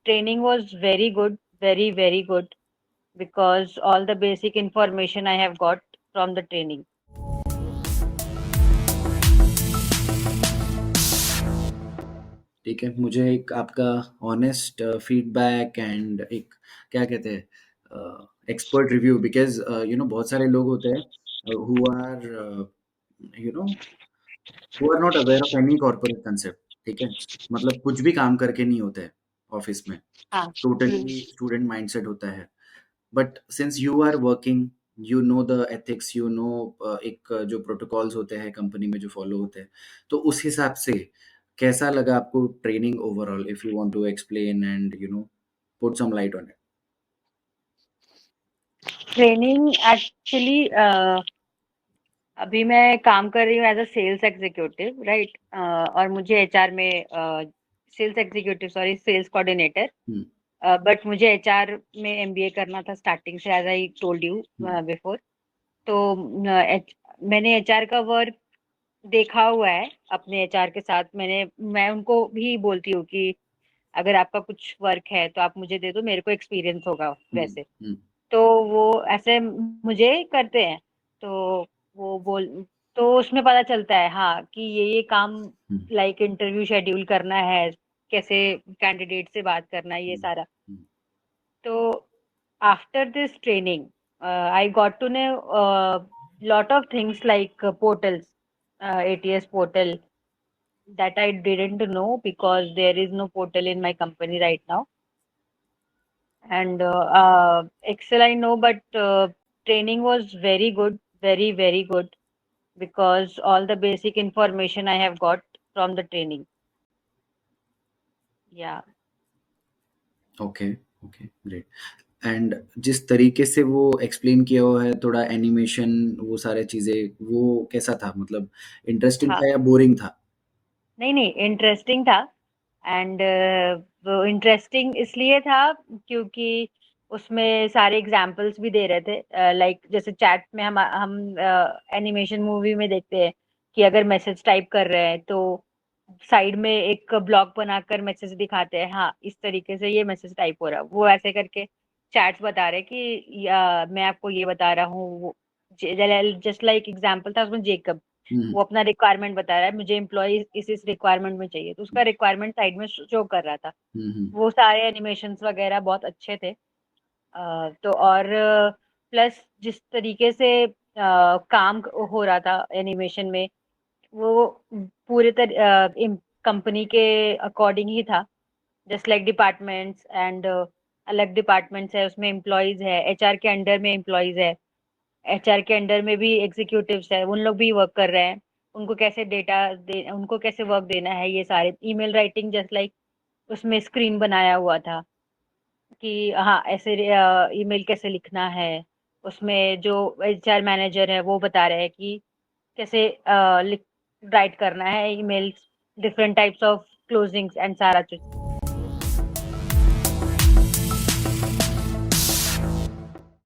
training was very good, very, very good, because all the basic information I have got from the training. ठीक है, मुझे एक आपका honest feedback and एक क्या कहते हैं एक्सपर्ट रिव्यू, बिकॉज़ बहुत सारे लोग होते हैं who are you know who are not aware of any corporate concept, ठीक है? मतलब कुछ भी काम करके नहीं होता है ऑफ़िस में, हाँ। टोटली स्टूडेंट माइंडसेट होता है। But since you are working, you know the ethics, you know एक जो प्रोटोकॉल्स होते हैं कंपनी में जो फॉलो होते हैं, तो उस हिसाब से कैसा लगा आपको training overall, if you want to explain and put some light on it? Training actually अभी मैं काम कर रही हूँ as a sales executive, right. और मुझे एचआर में sales executive, sorry, sales coordinator, hmm, but मुझे एचआर में एमबीए करना था स्टार्टिंग से, as I told you hmm, before. तो मैंने एचआर का वर्क देखा हुआ है अपने एचआर के साथ। मैं उनको भी बोलती हूँ कि अगर आपका कुछ वर्क है तो आप मुझे दे दो, मेरे को एक्सपीरियंस होगा हम्म, वैसे। हम्म, तो वो ऐसे मुझे करते हैं। तो वो बोल तो उसमें पता चलता है, हाँ, कि ये काम, हम्म, लाइक इंटरव्यू शेड्यूल करना है, कैसे कैंडिडेट से बात करना है, ये हम्म, सारा। हम्म, तो after this training I got to know lot of things like portals, ATS portal, that I didn't know because there is no portal in my company right now. And Excel I know, but training was very good, very, very good, because all the basic information I have got from the training. Yeah. Okay, okay, great. And जिस तरीके से वो explain किया हुआ है, थोड़ा animation, वो सारे चीज़ें, वो कैसा था? मतलब इंटरेस्टिंग हाँ, था या बोरिंग था? नहीं, नहीं, इंटरेस्टिंग था। एंड वो इंटरेस्टिंग इसलिए था क्योंकि उसमें सारे एग्जाम्पल्स भी दे रहे थे, लाइक जैसे चैट में हम एनिमेशन मूवी में देखते हैं कि अगर मैसेज टाइप कर रहे हैं तो साइड में एक ब्लॉक बनाकर मैसेज दिखाते हैं, हाँ, इस तरीके से ये मैसेज टाइप हो रहा है, वो ऐसे करके चैट्स बता रहे हैं कि मैं आपको ये बता रहा हूँ। जस्ट लाइक एग्जाम्पल था उसमें जेकब, हुँ, वो अपना रिक्वायरमेंट बता रहा है, मुझे एम्प्लॉय इस रिक्वायरमेंट में चाहिए, तो उसका रिक्वायरमेंट साइड में शो कर रहा था। हुँ, हुँ, वो सारे एनिमेशंस वगैरह बहुत अच्छे थे। तो और प्लस जिस तरीके से काम हो रहा था एनिमेशन में, वो पूरे कंपनी के अकॉर्डिंग ही था। जस्ट लाइक डिपार्टमेंट्स एंड अलग डिपार्टमेंट्स है, उसमें एम्प्लॉयज है, एचआर के अंडर में एम्प्लॉयज है, एचआर के अंडर में भी एग्जीक्यूटिव्स है, उन लोग भी वर्क कर रहे हैं। उनको कैसे वर्क देना है, ये सारे ईमेल राइटिंग, जस्ट लाइक उसमें स्क्रीन बनाया हुआ था कि हाँ, ऐसे ईमेल कैसे लिखना है। उसमें जो एचआर मैनेजर है वो बता रहे हैं कि कैसे राइट करना है emails, different types of closings and सारा कुछ।